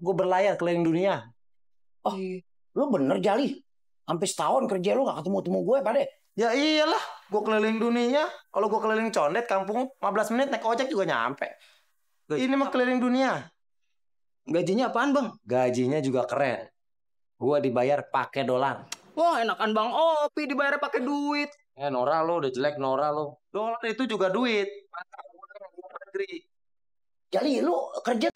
gue berlayar keliling dunia. Oh, lu bener Jali? Sampai setahun kerja lu gak ketemu-temu gue, Pade? Ya iyalah, gue keliling dunia. Kalau gue keliling Condet, kampung 15 menit naik ojek juga nyampe. Ini mah keliling dunia. Gajinya apaan, Bang? Gajinya juga keren. Gue dibayar pakai dolar. Wah, enakan Bang Opi dibayar pakai duit. Nora lo udah jelek, Nora lo. Dolar itu juga duit. Mata uang luar negeri. Jali, lu kerja...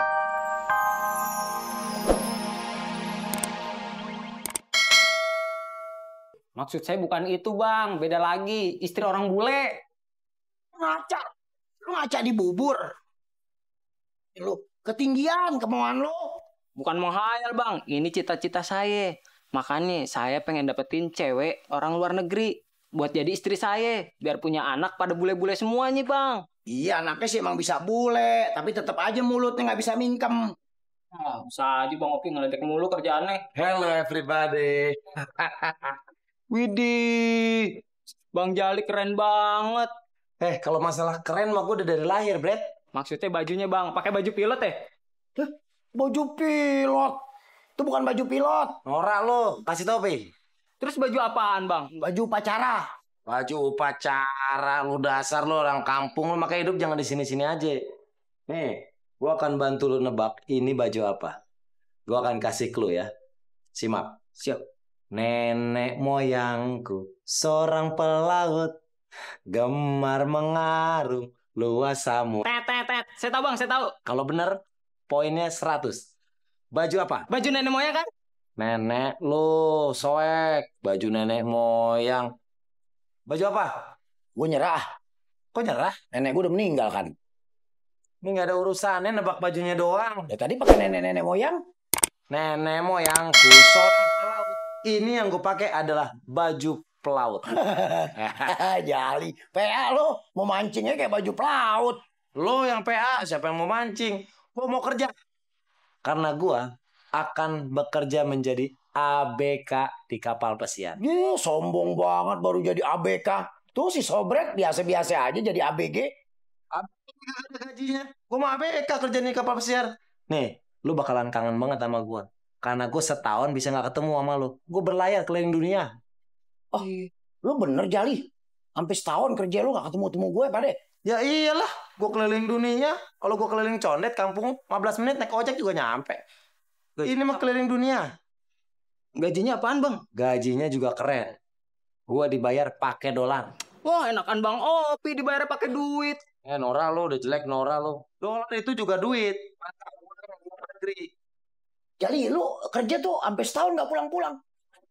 Maksud saya bukan itu, Bang. Beda lagi. Istri orang bule. Ngaca. Lu ngaca di bubur. Lu ketinggian kemauan lu. Bukan menghayal, Bang. Ini cita-cita saya. Makanya saya pengen dapetin cewek orang luar negeri. Buat jadi istri saya. Biar punya anak pada bule-bule semuanya, Bang. Iya, anaknya sih emang bisa bule. Tapi tetap aja mulutnya gak bisa mingkem. Ah, bisa aja Bang Opi ngeledek mulu kerjaannya. Hello everybody. Widih. Bang Jali keren banget. Kalau masalah keren mah gue udah dari lahir, Brad. Maksudnya bajunya, Bang. Pakai baju pilot ya? Baju pilot. Itu bukan baju pilot. Nora lo, kasih tau, Pi. Terus baju apaan, Bang? Baju upacara. Baju upacara, lu dasar lu orang kampung, lu makanya hidup jangan di sini-sini aja. Nih, gua akan bantu lu nebak ini baju apa. Gua akan kasih clue ya. Simak. Siap. Nenek moyangku seorang pelaut, gemar mengarung luas samudra. Tet. Saya tahu, Bang. Saya tahu. Kalau bener, poinnya 100. Baju apa? Baju nenek moyang kan? Nenek lu, soek. Baju nenek moyang. Baju apa? Gue nyerah. Kok nyerah? Nenek gue udah meninggal kan. Ini gak ada urusannya nebak bajunya doang. Ya tadi pakai nenek-nenek moyang. Nenek moyangku seorang pelaut. Ini yang gue pakai adalah baju pelaut. Jali. PA lo mau mancingnya kayak baju pelaut. Lo yang PA, siapa yang mau mancing? Gue mau kerja. Karena gue akan bekerja menjadi ABK di kapal pesiar. Sombong banget baru jadi ABK. Tuh si Sobret biasa-biasa aja jadi ABG. ABG gak ada gajinya. Gue mau ABK kerja di kapal pesiar. Nih, lu bakalan kangen banget sama gue. Karena gue setahun bisa gak ketemu sama lu. Gue berlayar keliling dunia. Oh, lu bener Jali. Sampai setahun kerja lu gak ketemu-temu gue, Pade. Ya iyalah, gue keliling dunia. Kalau gue keliling Condet, kampung 15 menit naik ojek juga nyampe. Ini mah keliling dunia. Gajinya apaan, Bang? Gajinya juga keren. Gue dibayar pakai dolar. Wah, enakan Bang Opi dibayar pakai duit. Nora lo udah jelek, Nora lo. Dolar itu juga duit. Mata uang luar negeri. Jali, lu kerja tuh sampai setahun gak pulang-pulang.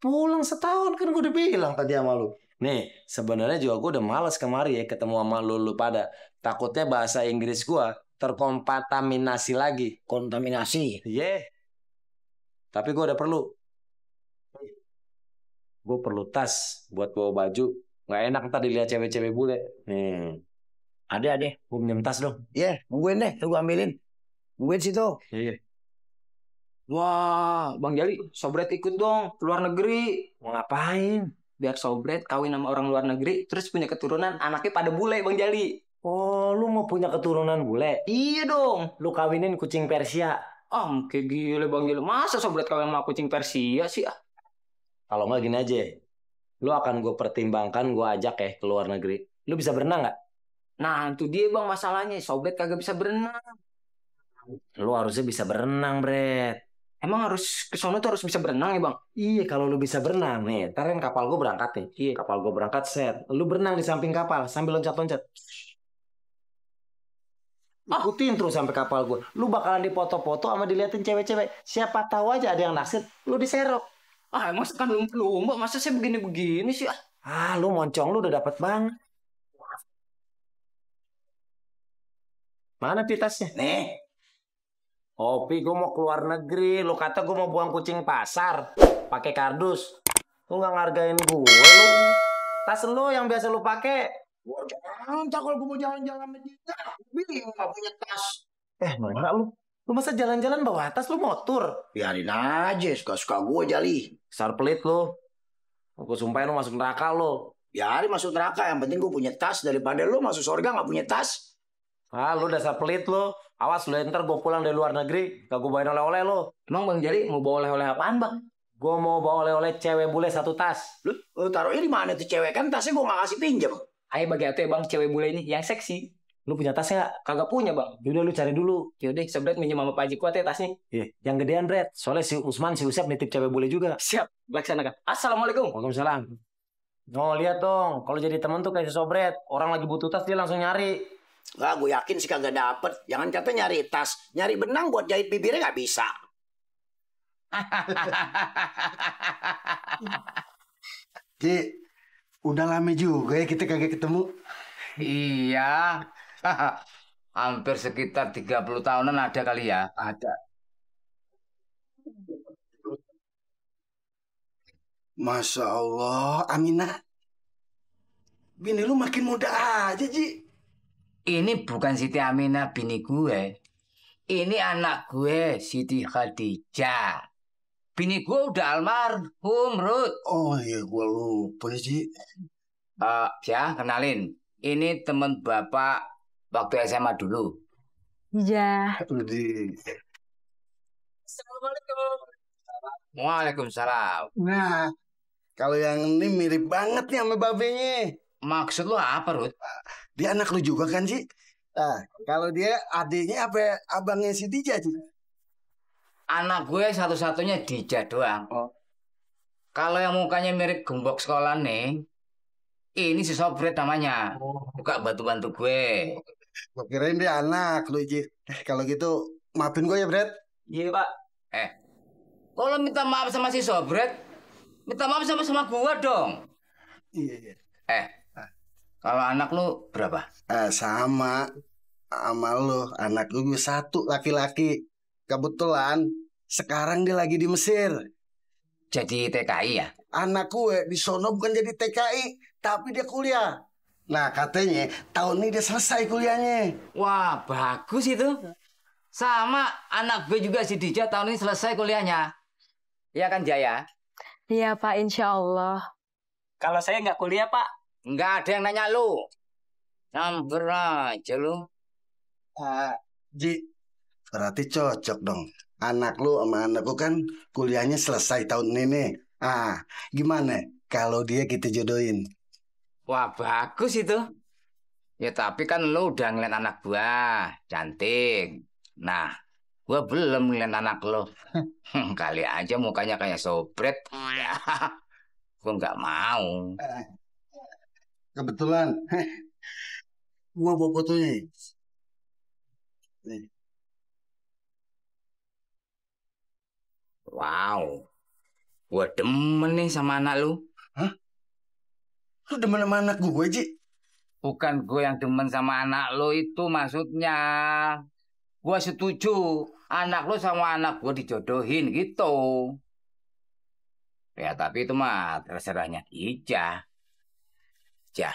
Pulang setahun kan gue udah bilang tadi sama lu. Nih, sebenarnya juga gue udah males kemari ya ketemu sama lu pada. Takutnya bahasa Inggris gue terkontaminasi lagi. Kontaminasi. Iya. Tapi gue udah perlu. Gue perlu tas buat bawa baju. Nggak enak ntar dilihat cewek-cewek bule. Nih. Ada. Gue minjem tas dong. Iya, nungguin deh. Gue ambilin. Nungguin situ. Iya. Wah, Bang Jali, Sobret ikut dong ke luar negeri. Mau ngapain? Biar Sobret kawin sama orang luar negeri, terus punya keturunan, anaknya pada bule, Bang Jali. Oh, lu mau punya keturunan bule? Iya dong. Lu kawinin kucing Persia. Kayak gile Bang Jali. Masa Sobret kawin sama kucing Persia sih? Kalau nggak gini aja. Lu akan gue pertimbangkan, gue ajak ya ke luar negeri. Lu bisa berenang nggak? Nah, itu dia Bang masalahnya. Sobret kagak bisa berenang. Lu harusnya bisa berenang, Bret. Emang harus ke sono tuh harus bisa berenang ya, Bang? Iya, kalau lu bisa berenang nih, ntar kan kapal gue berangkat nih. Iya. Kapal gue berangkat set. Lu berenang di samping kapal sambil loncat-loncat. Ikutin terus sampai kapal gue. Lu bakalan dipoto-foto sama diliatin cewek-cewek. Siapa tahu aja ada yang naksir, lu diserok. Emang kan lumba, masa saya begini-begini sih? Lu moncong lu udah dapet banget. Mana pitasnya? Nih. Opi, gue mau keluar negeri. Lu kata gue mau buang kucing pasar. Pakai kardus. Lu nggak ngargain gue, lu. Tas lu yang biasa lu pakai. Jangan, kalau gue mau jalan-jalan sama dia. Bilang gak punya tas. Mana lu? Lu masa jalan-jalan bawa tas, lu motor? Biarin aja, suka-suka gue Jali. Besar pelit lu. Gue sumpahin lu masuk neraka lu. Biarin masuk neraka, yang penting gue punya tas. Daripada lu masuk surga gak punya tas. Lu dasar pelit lu. Awas lu ntar gue pulang dari luar negeri, gak gue bawain oleh-oleh lo. Emang Bang Jali mau bawa oleh-oleh apaan Bang? Gue mau bawa oleh-oleh cewek bule 1 tas. Lu taruhnya di mana tuh cewek? Kan tasnya gue gak kasih pinjam. Ayo bagi atuh ya Bang, cewek bule ini yang seksi. Lu punya tas nggak? Kagak punya Bang. Yaudah lu cari dulu. Yaudah, Sobret minjem sama Pak Haji Kuat ya tasnya. Iya, yang gedean Red. Soalnya si Usman, si Usep nitip cewek bule juga. Siap, laksanakan. Assalamualaikum. Waalaikumsalam. No, lihat dong. Kalau jadi temen tuh kayak si Sobret. Orang lagi butuh tas dia langsung nyari. Nggak, gue yakin sih kagak dapet. Jangan kata nyari tas. Nyari benang buat jahit bibirnya gak bisa. Ji, udah lama juga ya kita kagak ketemu. Iya, hampir sekitar 30 tahunan ada kali ya. Ada. Masya Allah, Aminah. Bini lu makin muda aja, Ji. Ini bukan Siti Aminah bini gue. Ini anak gue, Siti Khadijah. Bini gue udah almarhum, Ruth. Oh iya, gua lupa, Ji. Ya, kenalin. Ini temen bapak waktu SMA dulu. Iya. Di. Assalamualaikum. Waalaikumsalam. Nah, kalau yang ini mirip banget nih sama babenya. Maksud lu apa, Ruth? Dia anak lu juga kan, Ji? Nah, kalau dia adiknya apa abangnya si Dija, Ji? Anak gue satu-satunya Dija doang. Oh. Kalau yang mukanya mirip gembok sekolah nih, ini si Sobret namanya. Buka bantu-bantu gue. Gua kirain dia anak lu, Ji. Kalau gitu, maafin gue ya, Bret. Iya Pak. Kalau minta maaf sama si Sobret, minta maaf sama gua dong. Iya, iya. Kalau anak lu berapa? Sama lu, anak lu satu laki-laki. Kebetulan sekarang dia lagi di Mesir. Jadi TKI ya? Anak gue di sono bukan jadi TKI, tapi dia kuliah. Nah, katanya tahun ini dia selesai kuliahnya. Wah, bagus itu. Sama anak gue juga si Dija tahun ini selesai kuliahnya. Iya kan Jaya? Iya Pak, insya Allah. Kalau saya nggak kuliah Pak. Nggak ada yang nanya lu. Nyamber aja lu. Ji, berarti cocok dong. Anak lu sama anakku kan kuliahnya selesai tahun ini. Gimana kalau dia kita jodohin? Wah, bagus itu. Ya tapi kan lu udah ngeliat anak gua, cantik. Nah, gua belum ngeliat anak lu. Kali aja mukanya kayak Sobret. Ya, gua nggak mau. Kebetulan, gua bawa fotonya. Nih. Wow, gua demen nih sama anak lu. Lu demen sama anak gue, Ji? Bukan gue yang demen sama anak lo itu maksudnya. Gue setuju anak lo sama anak gue dijodohin gitu. Ya tapi itu mah terserahnya Ija. Ja.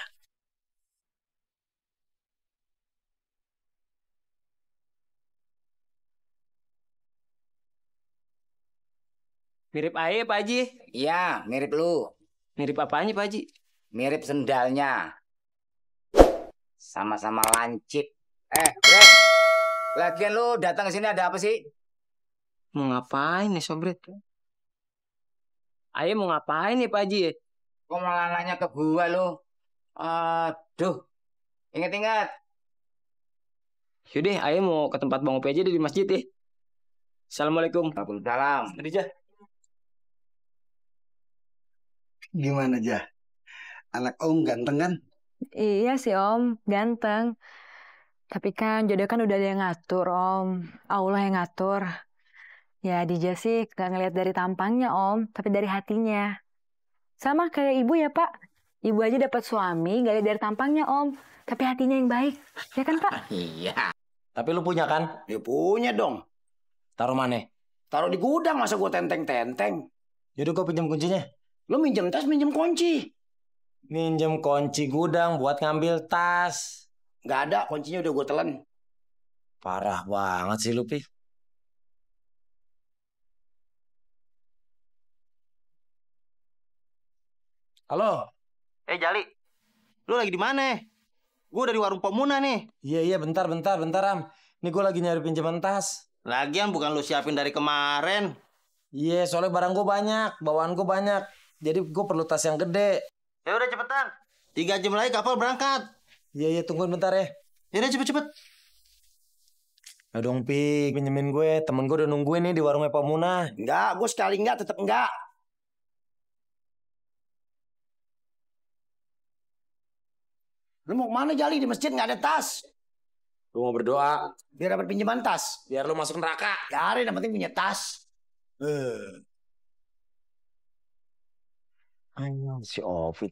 Mirip Aye Pak Haji. Iya, mirip lu. Mirip apanya Pak Haji? Mirip sendalnya. Sama-sama lancip. Bre. Lagian lu datang ke sini ada apa sih? Mau ngapain nih Sobret? Aye mau ngapain nih Pak Haji? Kok malah nanya ke gua lu? Aduh. Ingat-ingat. Yaudah, Aye mau ke tempat Bang Opi aja di masjid ya. Assalamualaikum. Waalaikumsalam. Khadijah. Gimana, Ja? Anak Om ganteng kan? Iya sih Om, ganteng. Tapi kan jodoh kan udah ada yang ngatur Om. Allah yang ngatur. Ya Dija sih gak ngelihat dari tampangnya Om, tapi dari hatinya. Sama kayak ibu ya Pak. Ibu aja dapat suami gak lihat dari tampangnya Om, tapi hatinya yang baik. Ya kan Pak? Iya. Tapi lu punya kan? Ya punya dong. Taruh mana? Taruh di gudang, masa gue tenteng-tenteng. Yaudah gue pinjam kuncinya. Lu minjem tas, minjem kunci. Minjem kunci gudang buat ngambil tas. Gak ada, kuncinya udah gue telan. Parah banget sih lu, Pi. Halo. Jali, lu lagi di mana? Gue dari warung Pomuna nih. Iya, bentar, Am. Nih gue lagi nyari pinjaman tas. Lagian bukan lu siapin dari kemarin. Iya, soalnya barang gue banyak, bawaan gue banyak. Jadi gue perlu tas yang gede. Ya udah cepetan. 3 jam lagi kapal berangkat. Iya, tungguin bentar ya. Ya udah cepet-cepet. Ayo dong, Pik, pinjemin gue. Temen gue udah nungguin nih di warungnya Pak Munah. Enggak, gue sekali enggak, tetap enggak. Lu mau kemana Jali? Di masjid nggak ada tas. Gue mau berdoa, Biar dapat pinjaman tas. biar lu masuk neraka. Biarin, yang penting punya tas. Ayo, si Ovi.